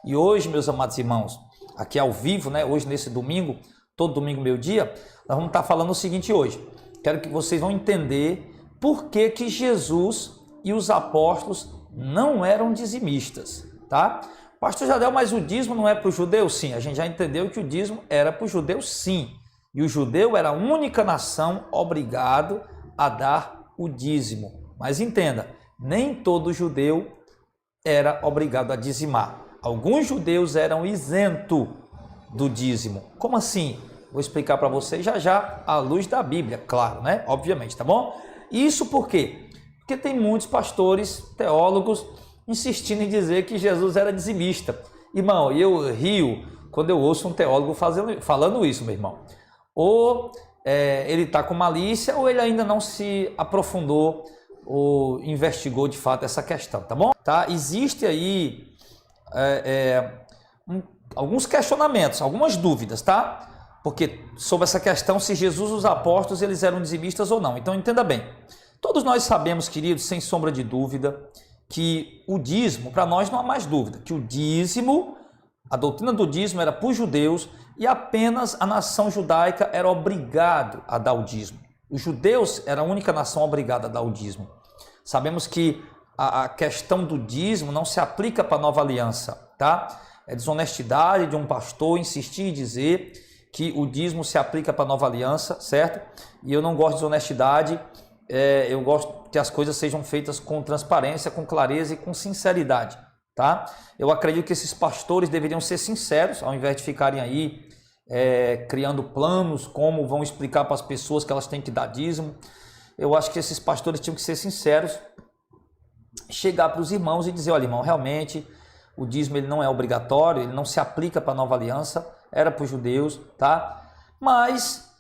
E hoje, meus amados irmãos, aqui ao vivo, né? Hoje nesse domingo, todo domingo meio-dia, nós vamos estar falando o seguinte hoje. Quero que vocês vão entender por que que Jesus e os apóstolos não eram dizimistas, tá? Pastor Jadel, mas o dízimo não é para o judeu? Sim, a gente já entendeu que o dízimo era para o judeu, sim. E o judeu era a única nação obrigado a dar o dízimo. Mas entenda, nem todo judeu era obrigado a dizimar. Alguns judeus eram isentos do dízimo. Como assim? Vou explicar para vocês já à luz da Bíblia, claro, né? Obviamente, tá bom? Isso por quê? Porque tem muitos pastores, teólogos, insistindo em dizer que Jesus era dizimista. Irmão, eu rio quando eu ouço um teólogo falando isso, meu irmão. Ou ele está com malícia, ou ele ainda não se aprofundou ou investigou de fato essa questão, tá bom? Tá? Existe aí alguns questionamentos, algumas dúvidas, tá? Porque sobre essa questão se Jesus e os apóstolos eles eram dizimistas ou não. Então entenda bem. Todos nós sabemos, queridos, sem sombra de dúvida, que o dízimo, para nós não há mais dúvida, que o dízimo, a doutrina do dízimo era para os judeus e apenas a nação judaica era obrigado a dar o dízimo. Os judeus eram a única nação obrigada a dar o dízimo. Sabemos que a questão do dízimo não se aplica para a nova aliança, tá? É desonestidade de um pastor insistir em dizer que o dízimo se aplica para a nova aliança, certo? E eu não gosto de desonestidade. Eu gosto que as coisas sejam feitas com transparência, com clareza e com sinceridade, tá? Eu acredito que esses pastores deveriam ser sinceros, ao invés de ficarem aí criando planos, como vão explicar para as pessoas que elas têm que dar dízimo. Eu acho que esses pastores tinham que ser sinceros, chegar para os irmãos e dizer, olha, irmão, realmente o dízimo ele não é obrigatório, ele não se aplica para a nova aliança, era para os judeus, tá? Mas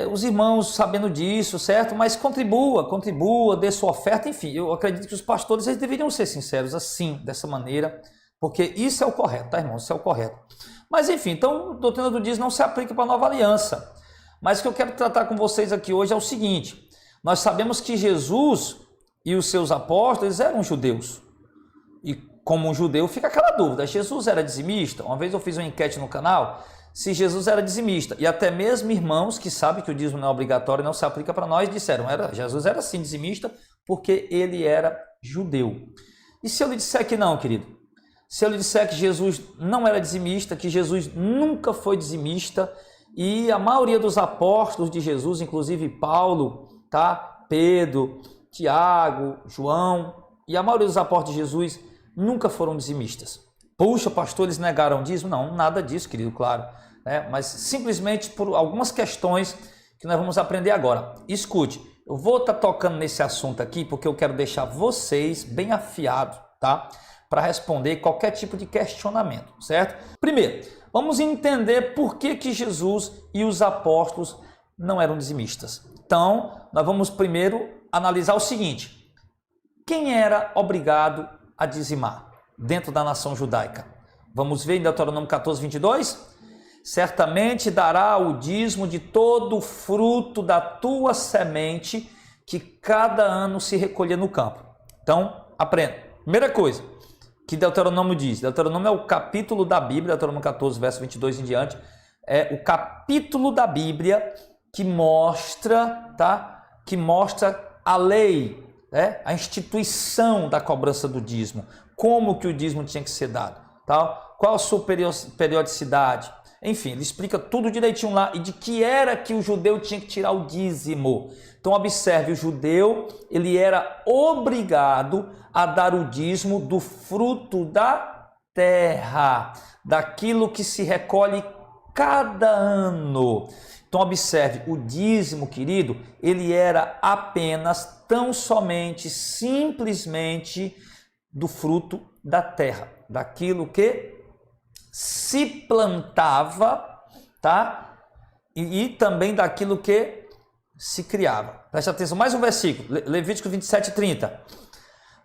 os irmãos sabendo disso, certo? Mas contribua, dê sua oferta, enfim. Eu acredito que os pastores eles deveriam ser sinceros assim, dessa maneira, porque isso é o correto, tá, irmão? Isso é o correto. Mas enfim, então a doutrina do dízimo não se aplica para a nova aliança. Mas o que eu quero tratar com vocês aqui hoje é o seguinte: nós sabemos que Jesus e os seus apóstolos eram judeus. E como um judeu fica aquela dúvida, Jesus era dizimista? Uma vez eu fiz uma enquete no canal se Jesus era dizimista, e até mesmo irmãos que sabem que o dízimo não é obrigatório, não se aplica para nós, disseram, Jesus era sim dizimista, porque ele era judeu. E se eu lhe disser que não, querido? Se eu lhe disser que Jesus não era dizimista, que Jesus nunca foi dizimista, e a maioria dos apóstolos de Jesus, inclusive Paulo, tá? Pedro, Tiago, João, e a maioria dos apóstolos de Jesus nunca foram dizimistas. Puxa, pastor, eles negaram dízimo? Não, nada disso, querido, claro. Mas simplesmente por algumas questões que nós vamos aprender agora. Escute, eu vou estar tocando nesse assunto aqui porque eu quero deixar vocês bem afiados, tá? Para responder qualquer tipo de questionamento, certo? Primeiro, vamos entender por que que Jesus e os apóstolos não eram dizimistas. Então, nós vamos primeiro analisar o seguinte: quem era obrigado a dizimar dentro da nação judaica? Vamos ver em Deuteronômio 14, 22? Certamente dará o dízimo de todo o fruto da tua semente que cada ano se recolher no campo. Então, aprenda. Primeira coisa que Deuteronômio diz. Deuteronômio é o capítulo da Bíblia, Deuteronômio 14, verso 22 em diante. É o capítulo da Bíblia que mostra, tá? Que mostra a lei, a instituição da cobrança do dízimo. Como que o dízimo tinha que ser dado, tá? Qual a sua periodicidade? Enfim, ele explica tudo direitinho lá e de que era que o judeu tinha que tirar o dízimo. Então observe, o judeu ele era obrigado a dar o dízimo do fruto da terra, daquilo que se recolhe cada ano. Então observe, o dízimo, querido, ele era apenas, tão somente, simplesmente do fruto da terra, daquilo que se plantava, tá? E também daquilo que se criava. Preste atenção, mais um versículo, Levítico 27, 30.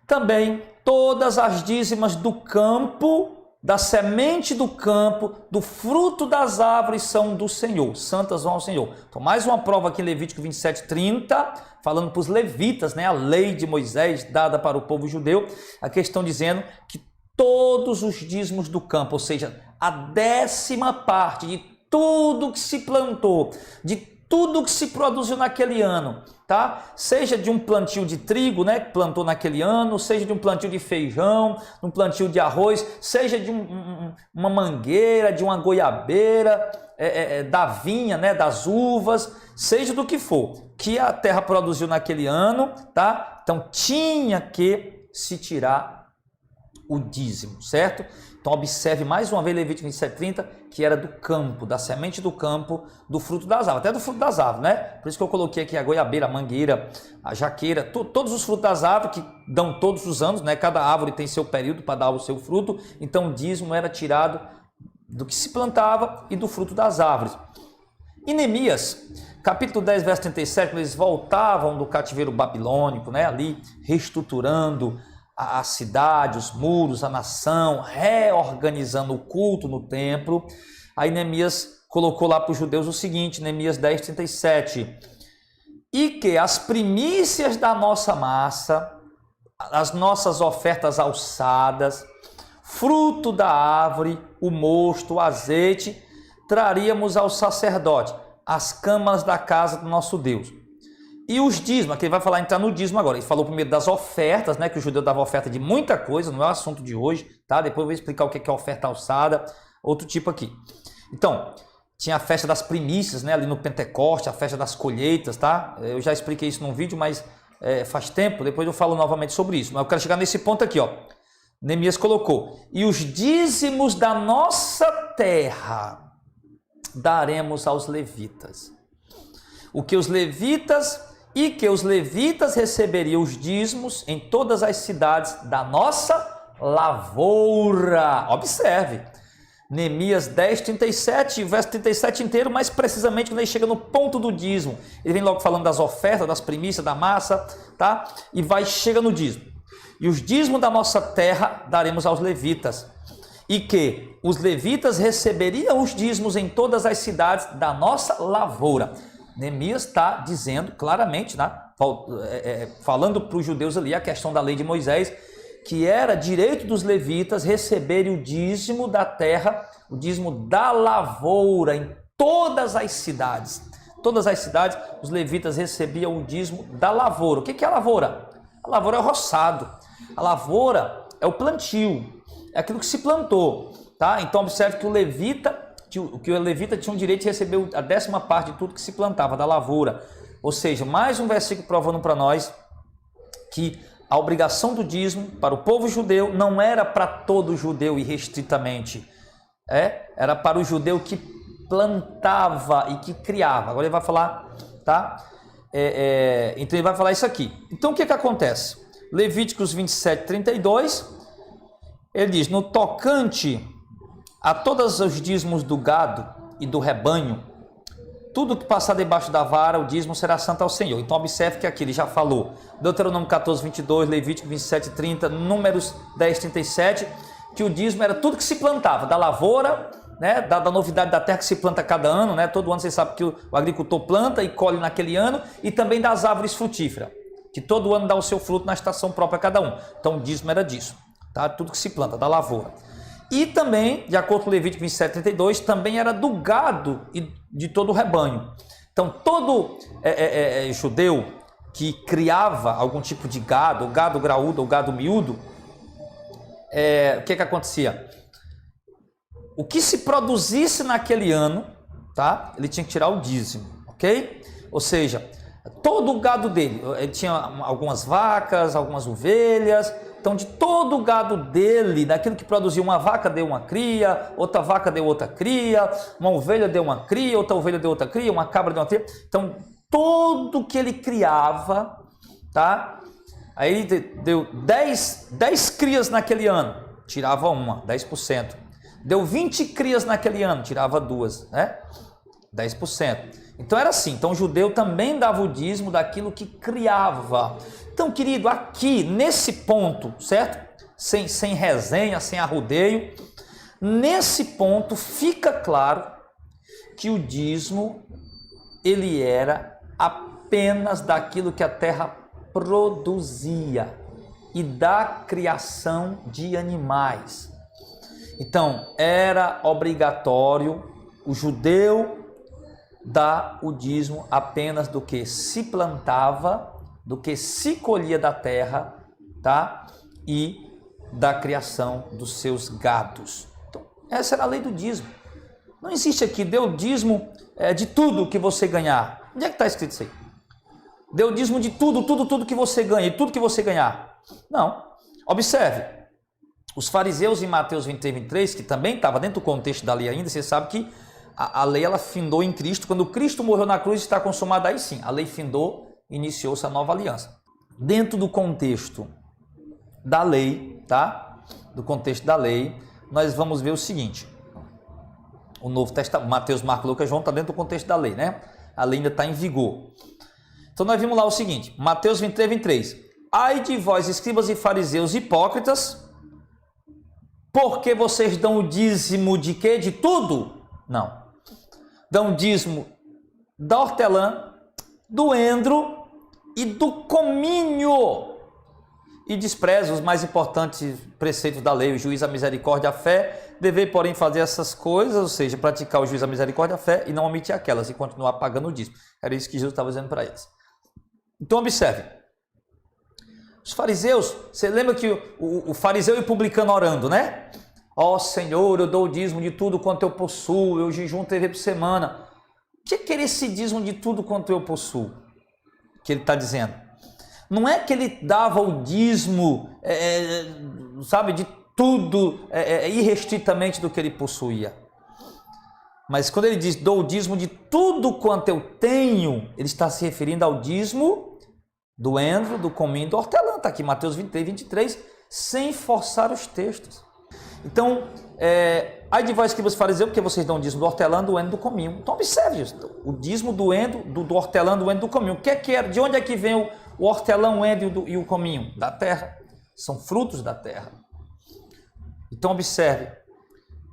Também todas as dízimas do campo, da semente do campo, do fruto das árvores são do Senhor, santas vão ao Senhor. Então, mais uma prova aqui em Levítico 27, 30, falando para os levitas, né, a lei de Moisés dada para o povo judeu, a questão dizendo que todos os dízimos do campo, ou seja, a 10ª parte de tudo que se plantou, de tudo que se produziu naquele ano, tá? Seja de um plantio de trigo, né, que plantou naquele ano, seja de um plantio de feijão, um plantio de arroz, seja de uma mangueira, de uma goiabeira, da vinha, né, das uvas, seja do que for, que a terra produziu naquele ano, tá? Então tinha que se tirar o dízimo, certo? Então observe mais uma vez Levítico 27:30, que era do campo, da semente do campo, do fruto das árvores, até do fruto das árvores, né? Por isso que eu coloquei aqui a goiabeira, a mangueira, a jaqueira, todos os frutos das árvores que dão todos os anos, né? Cada árvore tem seu período para dar o seu fruto, então o dízimo era tirado do que se plantava e do fruto das árvores. Em Neemias, capítulo 10, verso 37, quando eles voltavam do cativeiro babilônico, né? Ali reestruturando a cidade, os muros, a nação, reorganizando o culto no templo. Aí Neemias colocou lá para os judeus o seguinte, Neemias 10:37, e que as primícias da nossa massa, as nossas ofertas alçadas, fruto da árvore, o mosto, o azeite, traríamos ao sacerdote, as câmaras da casa do nosso Deus. E os dízimos, aqui ele vai falar, entrar no dízimo agora. Ele falou primeiro das ofertas, né? Que o judeu dava oferta de muita coisa, não é o assunto de hoje, tá? Depois eu vou explicar o que é oferta alçada, outro tipo aqui. Então, tinha a festa das primícias, né? Ali no Pentecoste, a festa das colheitas, tá? Eu já expliquei isso num vídeo, mas faz tempo, depois eu falo novamente sobre isso. Mas eu quero chegar nesse ponto aqui, ó. Neemias colocou, e os dízimos da nossa terra daremos aos levitas. O que os levitas receberiam os dízimos em todas as cidades da nossa lavoura. Observe, Neemias 10:37, o verso 37 inteiro, mais precisamente quando ele chega no ponto do dízimo. Ele vem logo falando das ofertas, das primícias, da massa, tá? E chega no dízimo. E os dízimos da nossa terra daremos aos levitas. E que os levitas receberiam os dízimos em todas as cidades da nossa lavoura. Neemias está dizendo claramente, né, falando para os judeus ali a questão da lei de Moisés, que era direito dos levitas receberem o dízimo da terra, o dízimo da lavoura em todas as cidades. Todas as cidades, os levitas recebiam o dízimo da lavoura. O que é a lavoura? A lavoura é o roçado. A lavoura é o plantio, é aquilo que se plantou, tá? Então observe que o levita tinha o direito de receber a 10ª parte de tudo que se plantava, da lavoura. Ou seja, mais um versículo provando para nós que a obrigação do dízimo para o povo judeu não era para todo judeu irrestritamente, era para o judeu que plantava e que criava. Agora ele vai falar, tá? Então ele vai falar isso aqui. Então o que acontece? Levíticos 27:32, ele diz, no tocante a todos os dízimos do gado e do rebanho, tudo que passar debaixo da vara, o dízimo será santo ao Senhor. Então observe que aqui ele já falou, Deuteronômio 14:22, Levítico 27:30, Números 10:37, que o dízimo era tudo que se plantava, da lavoura, né, da novidade da terra que se planta cada ano, né, todo ano você sabe que o agricultor planta e colhe naquele ano, e também das árvores frutíferas, que todo ano dá o seu fruto na estação própria a cada um. Então o dízimo era disso, tá? Tudo que se planta, da lavoura. E também, de acordo com Levítico 27:32, também era do gado e de todo o rebanho. Então, todo judeu que criava algum tipo de gado, o gado graúdo ou gado miúdo, o que acontecia? O que se produzisse naquele ano, tá? Ele tinha que tirar o dízimo, ok? Ou seja, todo o gado dele, ele tinha algumas vacas, algumas ovelhas. Então, de todo o gado dele, daquilo que produzia, uma vaca deu uma cria, outra vaca deu outra cria, uma ovelha deu uma cria, outra ovelha deu outra cria, uma cabra deu uma cria. Então, tudo que ele criava, tá? Aí ele deu 10 crias naquele ano, tirava uma, 10%. Deu 20 crias naquele ano, tirava duas, né? 10%. Então era assim, então o judeu também dava o dízimo daquilo que criava. Então, querido, aqui nesse ponto, certo? Sem resenha, sem arrodeio, nesse ponto fica claro que o dízimo ele era apenas daquilo que a terra produzia. e da criação de animais. Então, era obrigatório o judeu dar o dízimo apenas do que se plantava, do que se colhia da terra, tá? E da criação dos seus gados. Então, essa era a lei do dízimo. Não existe aqui, dê o dízimo de tudo que você ganhar. Onde é que está escrito isso aí? Dê o dízimo de tudo que você ganha, e tudo que você ganhar. Não. Observe, os fariseus em Mateus 23, 23, que também estava dentro do contexto da lei ainda, você sabe que a lei ela findou em Cristo. Quando Cristo morreu na cruz, está consumada, aí sim, a lei findou, iniciou-se a nova aliança. Dentro do contexto da lei, tá? Do contexto da lei, nós vamos ver o seguinte. O Novo Testamento, Mateus, Marcos, Lucas, João está dentro do contexto da lei, né? A lei ainda está em vigor. Então nós vimos lá o seguinte, Mateus 23, 23. Ai de vós, escribas e fariseus hipócritas, porque vocês dão o dízimo de quê? De tudo? Não. Dão o dízimo da hortelã, do endro e do cominho. E despreza os mais importantes preceitos da lei, o juízo, a misericórdia, a fé. Devei, porém, fazer essas coisas, ou seja, praticar o juízo, a misericórdia, a fé, e não omitir aquelas, e continuar pagando o dízimo. Era isso que Jesus estava dizendo para eles. Então, observe. Os fariseus, você lembra que o fariseu e o publicano orando, né? Ó Senhor, eu dou o dízimo de tudo quanto eu possuo, eu jejum 3 vezes por semana. O que é esse dízimo de tudo quanto eu possuo? Que ele está dizendo. Não é que ele dava o dízimo, sabe, de tudo, irrestritamente do que ele possuía. Mas quando ele diz, dou o dízimo de tudo quanto eu tenho, ele está se referindo ao dízimo do endro, do cominho, do hortelã. Está aqui, Mateus 23, 23, sem forçar os textos. Então, ai de vós que vos fariseus, porque vocês dão o dízimo do hortelã, do endro, do cominho. Então, observe isso. O dízimo do endro, do hortelã, do endro, do cominho. O que é? De onde é que vem o hortelã, o endro e o cominho? Da terra. São frutos da terra. Então, observe.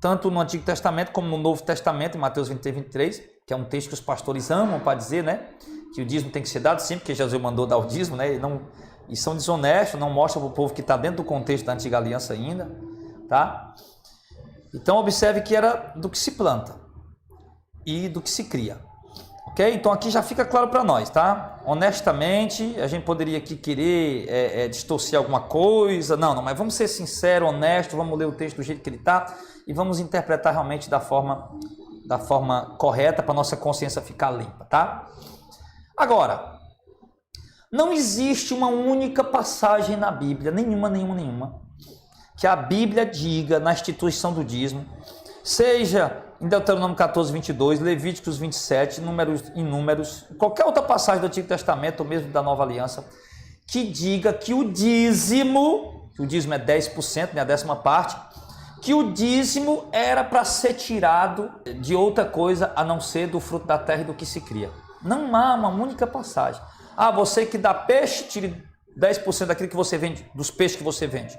Tanto no Antigo Testamento como no Novo Testamento, em Mateus 23, 23, que é um texto que os pastores amam para dizer, né? Que o dízimo tem que ser dado sim, porque Jesus mandou dar o dízimo, né? E são desonestos, não mostram para o povo que está dentro do contexto da Antiga Aliança ainda, tá? Então, observe que era do que se planta e do que se cria. Ok? Então, aqui já fica claro para nós, tá? Honestamente, a gente poderia aqui querer distorcer alguma coisa. Não, mas vamos ser sinceros, honestos, vamos ler o texto do jeito que ele está e vamos interpretar realmente da forma correta para nossa consciência ficar limpa, tá? Agora, não existe uma única passagem na Bíblia, nenhuma, que a Bíblia diga na instituição do dízimo, seja em Deuteronômio 14, 22, Levíticos 27, Números, qualquer outra passagem do Antigo Testamento ou mesmo da Nova Aliança, que diga que o dízimo é 10%, né, a 10ª parte, que o dízimo era para ser tirado de outra coisa a não ser do fruto da terra e do que se cria. Não há uma única passagem. Ah, você que dá peixe, tire 10% daquilo que você vende, dos peixes que você vende.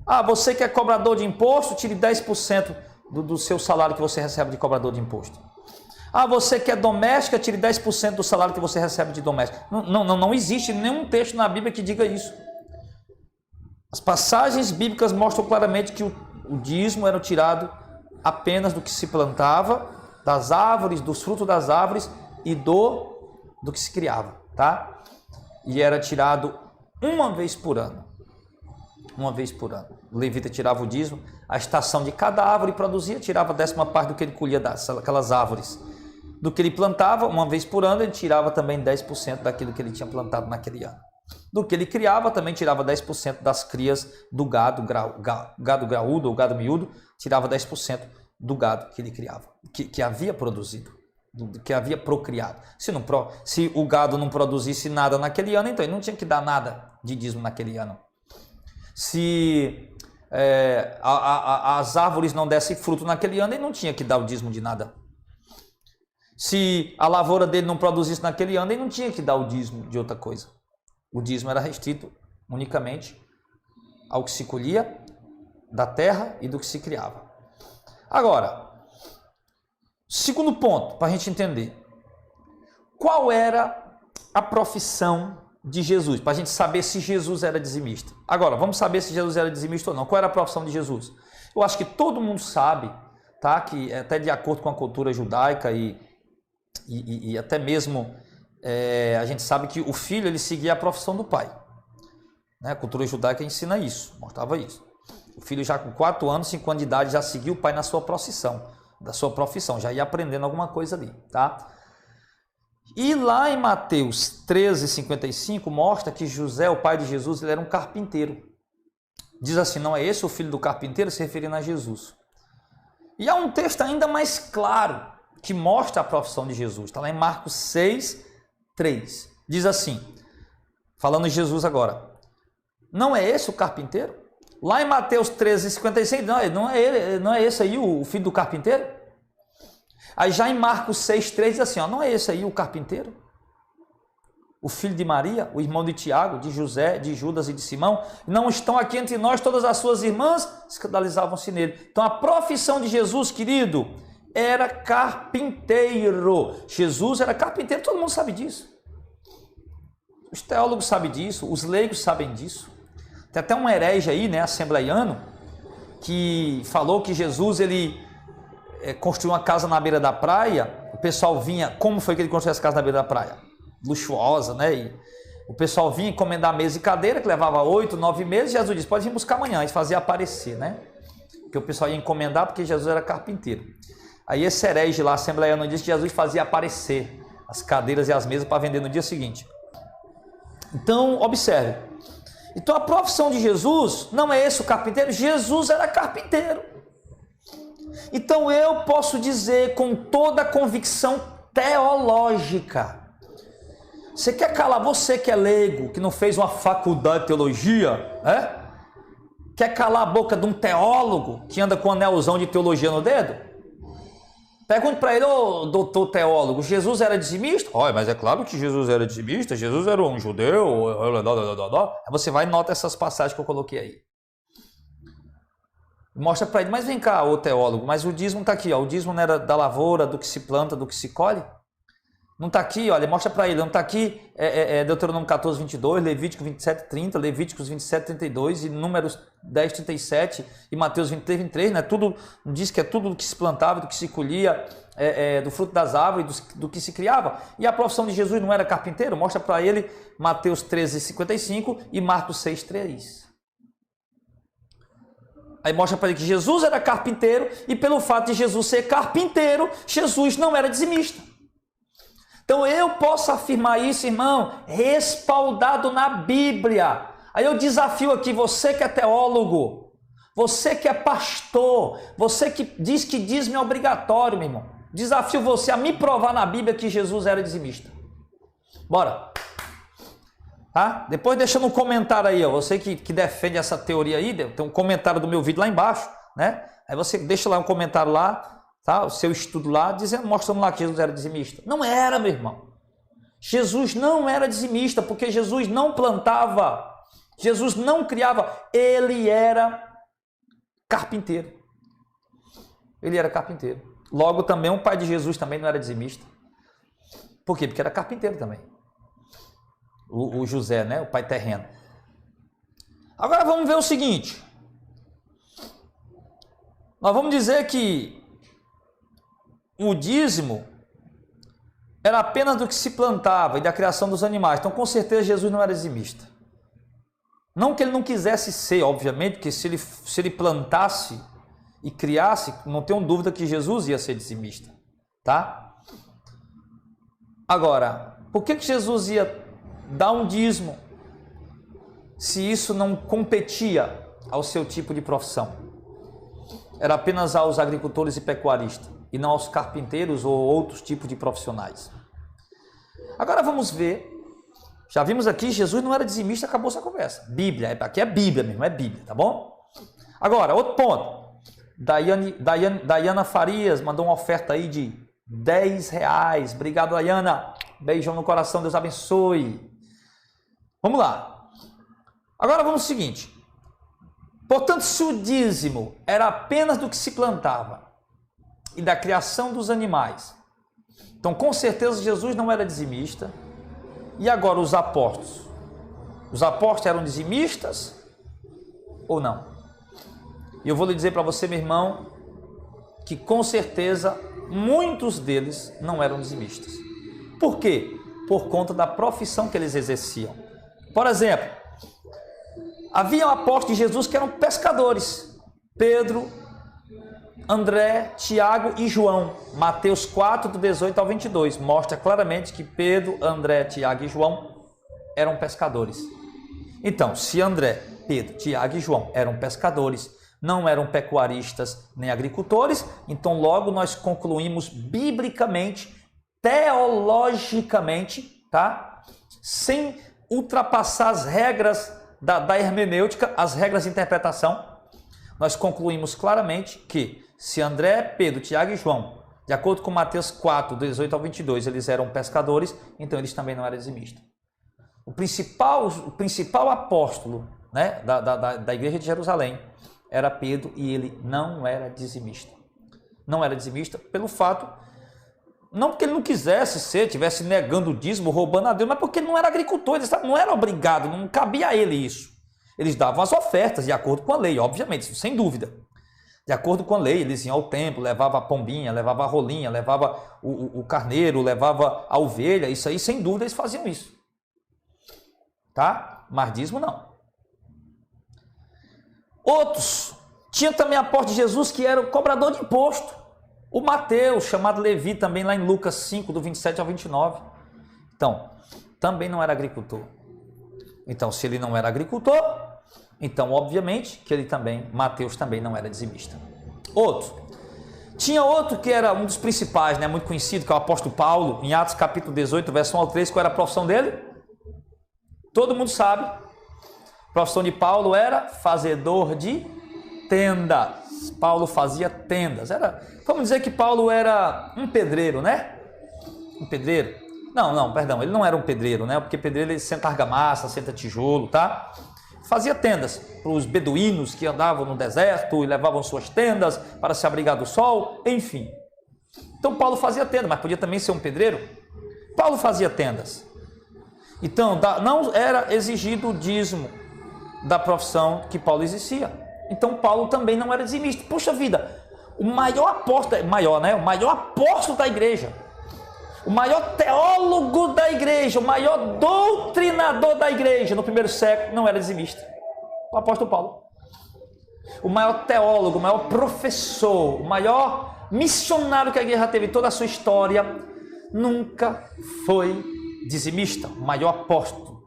Ah, você que é cobrador de imposto, tire 10% do seu salário que você recebe de cobrador de imposto. Ah, você que é doméstica, tire 10% do salário que você recebe de doméstica. Não existe nenhum texto na Bíblia que diga isso. As passagens bíblicas mostram claramente que o dízimo era tirado apenas do que se plantava, das árvores, dos frutos das árvores e do que se criava, tá? E era tirado uma vez por ano. Uma vez por ano. O levita tirava o dízimo, a estação de cada árvore produzia, tirava a 10ª parte do que ele colhia daquelas árvores. Do que ele plantava, uma vez por ano, ele tirava também 10% daquilo que ele tinha plantado naquele ano. Do que ele criava, também tirava 10% das crias do gado graúdo ou gado miúdo, tirava 10% do gado que ele criava, que havia produzido, que havia procriado. Se o gado não produzisse nada naquele ano, então ele não tinha que dar nada de dízimo naquele ano. Se as árvores não dessem fruto naquele ano, ele não tinha que dar o dízimo de nada. Se a lavoura dele não produzisse naquele ano, ele não tinha que dar o dízimo de outra coisa. O dízimo era restrito unicamente ao que se colhia da terra e do que se criava. Agora, segundo ponto, para a gente entender. Qual era a profissão de Jesus, para a gente saber se Jesus era dizimista. Agora, vamos saber se Jesus era dizimista ou não. Qual era a profissão de Jesus? Eu acho que todo mundo sabe, tá? Que até de acordo com a cultura judaica e até mesmo a gente sabe que o filho ele seguia a profissão do pai. Né? A cultura judaica ensina isso, mostrava isso. O filho já com 4 anos, 5 anos de idade já seguia o pai na sua profissão, já ia aprendendo alguma coisa ali, tá? E lá em Mateus 13:55 mostra que José, o pai de Jesus, ele era um carpinteiro. Diz assim, não é esse o filho do carpinteiro, se referindo a Jesus. E há um texto ainda mais claro que mostra a profissão de Jesus. Está lá em Marcos 6:3. Diz assim, falando de Jesus agora, não é esse o carpinteiro? Lá em Mateus 13:56, não é esse aí o filho do carpinteiro? Aí já em Marcos 6:3 diz assim, não é esse aí o carpinteiro? O filho de Maria, o irmão de Tiago, de José, de Judas e de Simão, não estão aqui entre nós todas as suas irmãs? Escandalizavam-se nele. Então a profissão de Jesus, querido, era carpinteiro. Jesus era carpinteiro, todo mundo sabe disso. Os teólogos sabem disso, os leigos sabem disso. Tem até um herege aí, né, assembleiano, que falou que Jesus, ele construiu uma casa na beira da praia, o pessoal vinha, como foi que ele construiu essa casa na beira da praia? Luxuosa, né? E o pessoal vinha encomendar mesa e cadeira, que levava 8, 9 meses, Jesus disse, pode vir buscar amanhã, e fazia aparecer, né? Porque o pessoal ia encomendar porque Jesus era carpinteiro. Aí esse herege lá, assembleiano, disse que Jesus fazia aparecer as cadeiras e as mesas para vender no dia seguinte. Então, observe. Então a profissão de Jesus, não é esse o carpinteiro? Jesus era carpinteiro. Então eu posso dizer com toda a convicção teológica. Você quer calar, você que é leigo, que não fez uma faculdade de teologia, quer calar a boca de um teólogo que anda com um anelzão de teologia no dedo? Pergunte para ele, doutor teólogo, Jesus era dizimista? Olha, mas é claro que Jesus era dizimista, Jesus era um judeu. Aí você vai e nota essas passagens que eu coloquei aí. Mostra para ele, mas vem cá, ô teólogo, mas o dízimo está aqui, ó, o dízimo não era da lavoura, do que se planta, do que se colhe? Não está aqui, olha, mostra para ele, não está aqui Deuteronômio 14:22, Levítico 27:30, Levíticos 27:32 e Números 10:37 e Mateus 23:23, né? Tudo diz que é tudo do que se plantava, do que se colhia, do fruto das árvores, do que se criava. E a profissão de Jesus não era carpinteiro? Mostra para ele Mateus 13:55 e Marcos 6:3. Aí mostra para ele que Jesus era carpinteiro e pelo fato de Jesus ser carpinteiro, Jesus não era dizimista. Então eu posso afirmar isso, irmão, respaldado na Bíblia. Aí eu desafio aqui você que é teólogo, você que é pastor, você que diz que dízimo é obrigatório, meu irmão. Desafio você a me provar na Bíblia que Jesus era dizimista. Bora. Tá? Depois deixa no comentário aí, ó, você que defende essa teoria aí, tem um comentário do meu vídeo lá embaixo, né? Aí você deixa lá um comentário lá, tá? O seu estudo lá, dizendo, mostrando lá que Jesus era dizimista. Não era, meu irmão. Jesus não era dizimista, porque Jesus não plantava, Jesus não criava, ele era carpinteiro. Ele era carpinteiro. Logo também o pai de Jesus também não era dizimista. Por quê? Porque era carpinteiro também. O José, né? O pai terreno. Agora vamos ver o seguinte. Nós vamos dizer que o dízimo era apenas do que se plantava e da criação dos animais. Então, com certeza, Jesus não era dizimista. Não que ele não quisesse ser, obviamente, porque se ele plantasse e criasse, não tenho dúvida que Jesus ia ser dizimista. Tá? Agora, por que Jesus ia dar um dízimo se isso não competia ao seu tipo de profissão? Era apenas aos agricultores e pecuaristas e não aos carpinteiros ou outros tipos de profissionais. Agora vamos ver, já vimos aqui, Jesus não era dizimista, acabou essa conversa. Bíblia, aqui é Bíblia mesmo, é Bíblia, tá bom? Agora, outro ponto, Daiana Farias mandou uma oferta aí de R$10, obrigado Daiana, beijão no coração, Deus abençoe. Vamos lá. Agora vamos ao seguinte. Portanto, se o dízimo era apenas do que se plantava e da criação dos animais, então com certeza Jesus não era dizimista. E agora os apóstolos Os apóstolos eram dizimistas ou não? E eu vou lhe dizer para você, meu irmão, que com certeza muitos deles não eram dizimistas. Por quê? Por conta da profissão que eles exerciam. Por exemplo, havia apóstolos de Jesus que eram pescadores. Pedro, André, Tiago e João. Mateus 4, do 18 ao 22, mostra claramente que Pedro, André, Tiago e João eram pescadores. Então, se André, Pedro, Tiago e João eram pescadores, não eram pecuaristas nem agricultores, então logo nós concluímos biblicamente, teologicamente, tá? Sem ultrapassar as regras da hermenêutica, as regras de interpretação, nós concluímos claramente que se André, Pedro, Tiago e João, de acordo com Mateus 4, 18 ao 22, eles eram pescadores, então eles também não eram dizimistas. O principal apóstolo, né, da igreja de Jerusalém era Pedro, e ele não era dizimista. Não era dizimista pelo fato, não porque ele não quisesse ser, estivesse negando o dízimo, roubando a Deus, mas porque ele não era agricultor, ele não era obrigado, não cabia a ele isso. Eles davam as ofertas de acordo com a lei, obviamente, sem dúvida. De acordo com a lei, eles iam ao templo, levava a pombinha, levava a rolinha, levava o carneiro, levava a ovelha, isso aí, sem dúvida, eles faziam isso. Tá? Mas dízimo não. Outros, tinha também apóstolo de Jesus que era o cobrador de imposto. O Mateus, chamado Levi, também lá em Lucas 5, do 27 ao 29. Então, também não era agricultor. Então, se ele não era agricultor, então, obviamente, que ele também, Mateus também não era dizimista. Tinha outro que era um dos principais, né, muito conhecido, que é o apóstolo Paulo, em Atos capítulo 18, verso 1 ao 3, qual era a profissão dele? Todo mundo sabe. A profissão de Paulo era fazedor de tendas. Paulo fazia tendas. Vamos dizer que Paulo era um pedreiro, né? Um pedreiro? Não, perdão, ele não era um pedreiro, né? Porque pedreiro ele senta argamassa, senta tijolo, tá? Fazia tendas para os beduínos que andavam no deserto e levavam suas tendas para se abrigar do sol, enfim. Então Paulo fazia tendas, mas podia também ser um pedreiro. Paulo fazia tendas. Então não era exigido o dízimo da profissão que Paulo exercia. Então Paulo também não era dizimista. Puxa vida, o maior apóstolo, o maior apóstolo da igreja, o maior teólogo da igreja, o maior doutrinador da igreja no primeiro século não era dizimista. O apóstolo Paulo. O maior teólogo, o maior professor, o maior missionário que a igreja teve em toda a sua história, nunca foi dizimista. O maior apóstolo,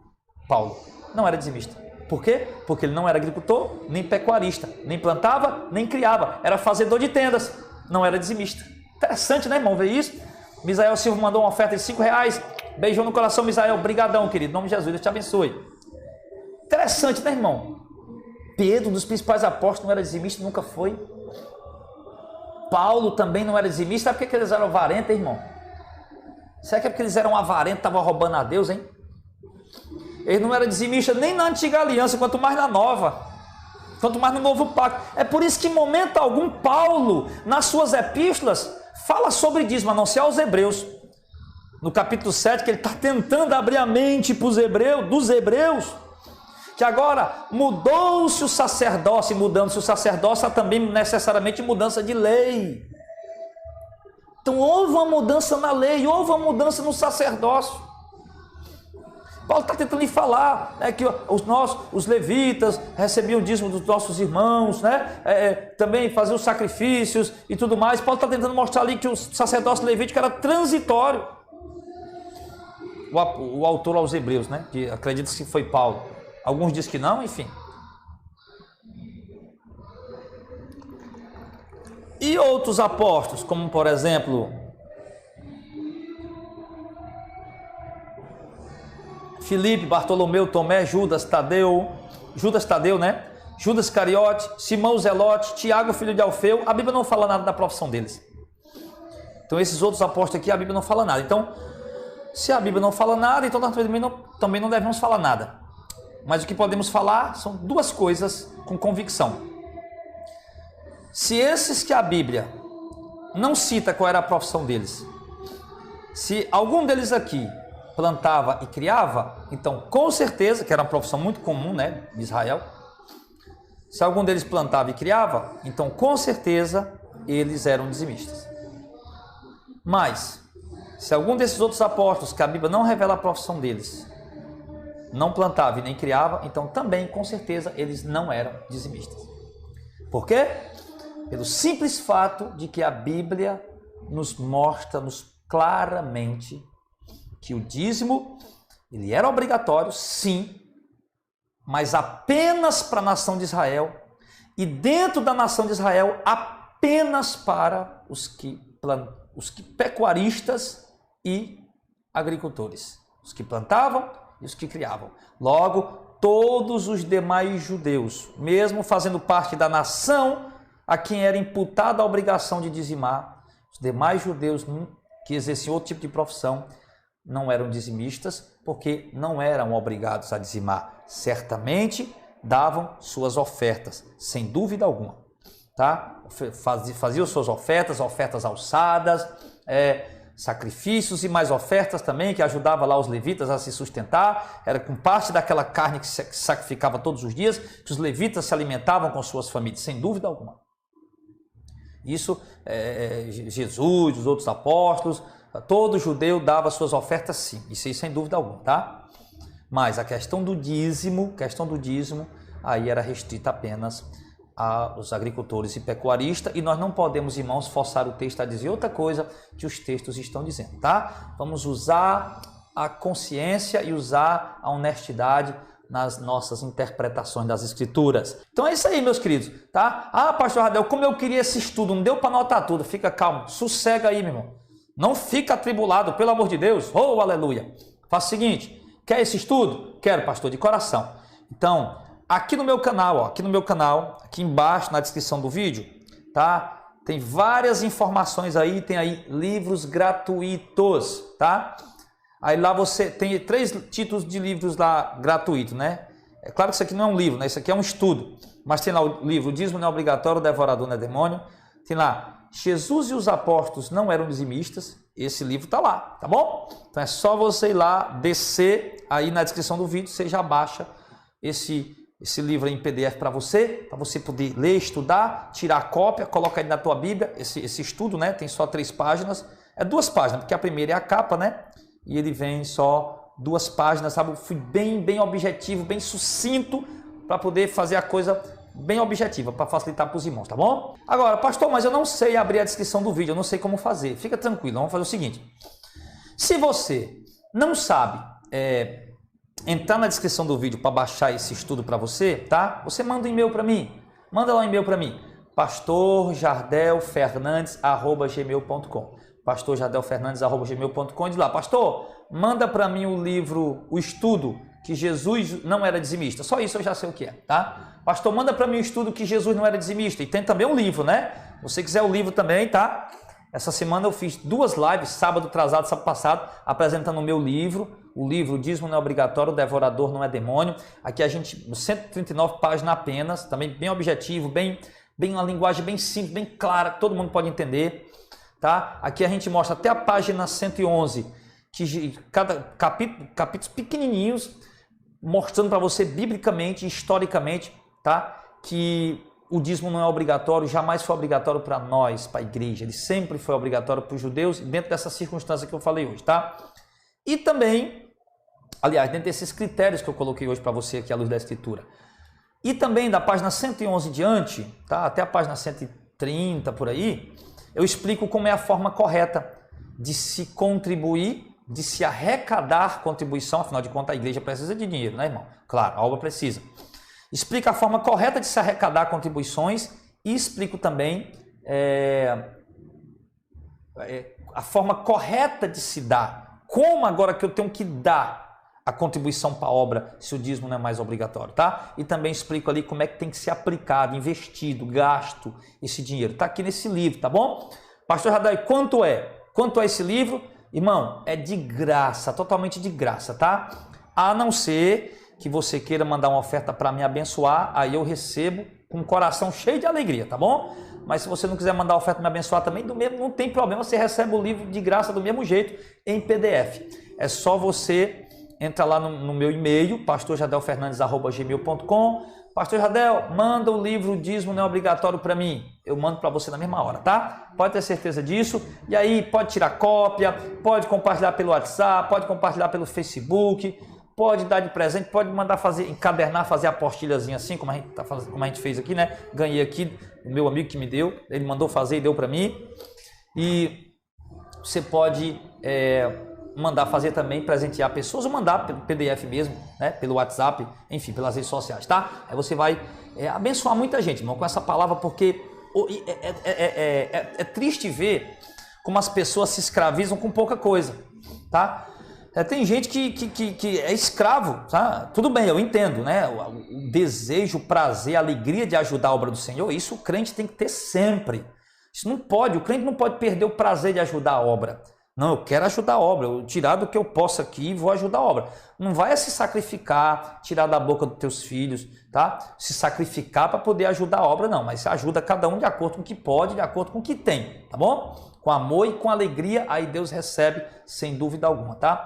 Paulo, não era dizimista. Por quê? Porque ele não era agricultor, nem pecuarista, nem plantava, nem criava. Era fazedor de tendas, não era dizimista. Interessante, né, irmão, ver isso? Misael Silva mandou uma oferta de R$5. Beijão no coração, Misael. Obrigadão, querido. Em nome de Jesus, Deus te abençoe. Interessante, né, irmão? Pedro, um dos principais apóstolos, não era dizimista, nunca foi. Paulo também não era dizimista. Sabe por que eles eram avarentos, irmão? Será que é porque eles eram avarentos, estavam roubando a Deus, hein? Ele não era dizimista nem na antiga aliança, quanto mais na nova. Quanto mais no novo pacto. É por isso que em momento algum Paulo, nas suas epístolas, fala sobre dízimo, a não ser aos hebreus. No capítulo 7, que ele está tentando abrir a mente para os hebreus, dos hebreus, que agora mudou-se o sacerdócio, e mudando-se o sacerdócio, há também necessariamente mudança de lei. Então houve uma mudança na lei, houve uma mudança no sacerdócio. Paulo está tentando lhe falar, né, que os levitas recebiam o dízimo dos nossos irmãos, né, também faziam os sacrifícios e tudo mais. Paulo está tentando mostrar ali que o sacerdócio levítico era transitório. O autor aos Hebreus, né, que acredita que foi Paulo. Alguns dizem que não, enfim. E outros apóstolos, como por exemplo Filipe, Bartolomeu, Tomé, Judas Tadeu, né? Judas Cariote, Simão Zelote, Tiago, filho de Alfeu. A Bíblia não fala nada da profissão deles. Então esses outros apóstolos aqui, a Bíblia não fala nada. Então, se a Bíblia não fala nada, então nós também não devemos falar nada. Mas o que podemos falar são duas coisas com convicção. Se esses que a Bíblia não cita qual era a profissão deles, se algum deles aqui plantava e criava, então com certeza, que era uma profissão muito comum, né, em Israel, se algum deles plantava e criava, então com certeza eles eram dizimistas. Mas, se algum desses outros apóstolos, que a Bíblia não revela a profissão deles, não plantava e nem criava, então também com certeza eles não eram dizimistas. Por quê? Pelo simples fato de que a Bíblia nos mostra claramente que o dízimo, ele era obrigatório, sim, mas apenas para a nação de Israel, e dentro da nação de Israel, apenas para os pecuaristas e agricultores, os que plantavam e os que criavam. Logo, todos os demais judeus, mesmo fazendo parte da nação a quem era imputada a obrigação de dizimar, os demais judeus que exerciam outro tipo de profissão não eram dizimistas, porque não eram obrigados a dizimar. Certamente davam suas ofertas, sem dúvida alguma, tá? Faziam suas ofertas alçadas, sacrifícios e mais ofertas também, que ajudava lá os levitas a se sustentar. Era com parte daquela carne que se sacrificava todos os dias, que os levitas se alimentavam com suas famílias, sem dúvida alguma. Isso, Jesus, os outros apóstolos, todo judeu dava suas ofertas sim, isso aí sem dúvida alguma, tá? Mas a questão do dízimo, aí era restrita apenas aos agricultores e pecuaristas, e nós não podemos, irmãos, forçar o texto a dizer outra coisa que os textos estão dizendo, tá? Vamos usar a consciência e usar a honestidade nas nossas interpretações das escrituras. Então é isso aí, meus queridos, tá? Ah, pastor Radel, como eu queria esse estudo, não deu para anotar tudo. Fica calmo, sossega aí, meu irmão. Não fica atribulado, pelo amor de Deus. Oh, aleluia. Faça o seguinte, quer esse estudo? Quero, pastor, de coração. Então, aqui no meu canal, aqui embaixo na descrição do vídeo, tá? Tem várias informações aí, tem aí livros gratuitos, tá? Aí lá você tem 3 títulos de livros lá gratuitos, né? É claro que isso aqui não é um livro, né? Isso aqui é um estudo. Mas tem lá o livro Dízimo não é obrigatório, o Devorador não é demônio. Tem lá Jesus e os apóstolos não eram dizimistas. Esse livro tá lá, tá bom? Então é só você ir lá, descer aí na descrição do vídeo, você já baixa esse livro em PDF para você poder ler, estudar, tirar a cópia, coloca aí na tua Bíblia, esse estudo, né? Tem só 3 páginas. É 2 páginas, porque a primeira é a capa, né? E ele vem só 2 páginas, sabe? Eu fui bem objetivo, bem sucinto, para poder fazer a coisa bem objetiva, para facilitar para os irmãos, tá bom? Agora, pastor, mas eu não sei abrir a descrição do vídeo, eu não sei como fazer. Fica tranquilo, vamos fazer o seguinte. Se você não sabe entrar na descrição do vídeo para baixar esse estudo para você, tá? Você manda um e-mail para mim. Manda lá um e-mail para mim. pastorjardelfernandes@gmail.com pastorjardelfernandes@gmail.com e diz lá, pastor, manda para mim o livro, o estudo que Jesus não era dizimista. Só isso eu já sei o que é, tá? Pastor, manda para mim o estudo que Jesus não era dizimista. E tem também um livro, né? Se você quiser o livro também, tá? Essa semana eu fiz 2 lives, sábado atrasado, sábado passado, apresentando o meu livro. O livro Dízimo não é obrigatório, o Devorador não é demônio. Aqui a gente, 139 páginas apenas, também bem objetivo, bem uma linguagem bem simples, bem clara, que todo mundo pode entender. Tá? Aqui a gente mostra até a página 111, que cada capítulos pequenininhos, mostrando para você biblicamente, historicamente, tá? Que o dízimo não é obrigatório, jamais foi obrigatório para nós, para a igreja. Ele sempre foi obrigatório para os judeus, dentro dessa circunstância que eu falei hoje, tá? E também, aliás, dentro desses critérios que eu coloquei hoje para você aqui à luz da Escritura. E também da página 111 em diante, tá? Até a página 130 por aí, eu explico como é a forma correta de se contribuir, de se arrecadar contribuição. Afinal de contas, a igreja precisa de dinheiro, né, irmão? Claro, a obra precisa. Explico a forma correta de se arrecadar contribuições e explico também a forma correta de se dar. Como agora que eu tenho que dar a contribuição para a obra, se o dízimo não é mais obrigatório, tá? E também explico ali como é que tem que ser aplicado, investido, gasto esse dinheiro. Tá aqui nesse livro, tá bom? Pastor Radai, quanto é? Quanto é esse livro? Irmão, é de graça, totalmente de graça, tá? A não ser que você queira mandar uma oferta para me abençoar, aí eu recebo com o coração cheio de alegria, tá bom? mas se você não quiser mandar a oferta me abençoar também, do mesmo, não tem problema, você recebe o livro de graça do mesmo jeito, em PDF. É só você entrar lá no meu e-mail, pastorjadelfernandes@gmail.com. Pastor Jadel, manda o livro Dízimo Não é Obrigatório para mim. Eu mando para você na mesma hora, tá? Pode ter certeza disso. E aí, pode tirar cópia, pode compartilhar pelo WhatsApp, pode compartilhar pelo Facebook, pode dar de presente, pode mandar fazer, encadernar, fazer a apostilhazinha assim, como a gente tá fazendo, como a gente fez aqui, né? Ganhei aqui, o meu amigo que me deu, ele mandou fazer e deu para mim. E você pode mandar fazer também, presentear pessoas, ou mandar pelo PDF mesmo, né? Pelo WhatsApp, enfim, pelas redes sociais, tá? Aí você vai abençoar muita gente, irmão, com essa palavra, porque é triste ver como as pessoas se escravizam com pouca coisa, tá? Tem gente que é escravo, tá? Tudo bem, eu entendo, né? O desejo, o prazer, a alegria de ajudar a obra do Senhor, isso o crente tem que ter sempre. Isso não pode, o crente não pode perder o prazer de ajudar a obra. Não, eu quero ajudar a obra, eu tirar do que eu posso aqui e vou ajudar a obra. Não vai se sacrificar, tirar da boca dos teus filhos, tá? Se sacrificar para poder ajudar a obra, não. Mas ajuda cada um de acordo com o que pode, de acordo com o que tem, tá bom? Com amor e com alegria, aí Deus recebe sem dúvida alguma, tá?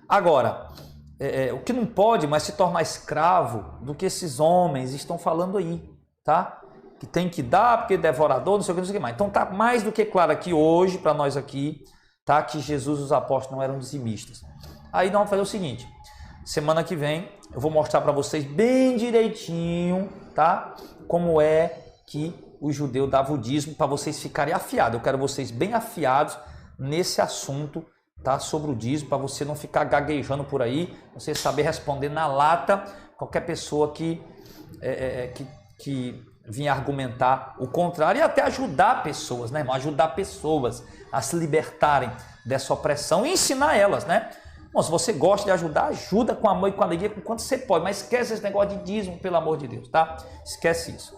Agora, o que não pode mais se tornar escravo do que esses homens estão falando aí, tá? Que tem que dar porque é devorador, não sei o que mais. Então tá mais do que claro aqui hoje, para nós aqui, tá? Que Jesus e os apóstolos não eram dizimistas. Aí nós vamos fazer o seguinte, semana que vem eu vou mostrar para vocês bem direitinho, tá? Como é que o judeu dava o dízimo, para vocês ficarem afiados. Eu quero vocês bem afiados nesse assunto, tá? Sobre o dízimo, para você não ficar gaguejando por aí, você saber responder na lata qualquer pessoa que vinha argumentar o contrário, e até ajudar pessoas, né, irmão? Ajudar pessoas a se libertarem dessa opressão e ensinar elas, né? Bom, se você gosta de ajudar, ajuda com amor e com alegria, com quanto você pode, mas esquece esse negócio de dízimo, pelo amor de Deus, tá? Esquece isso.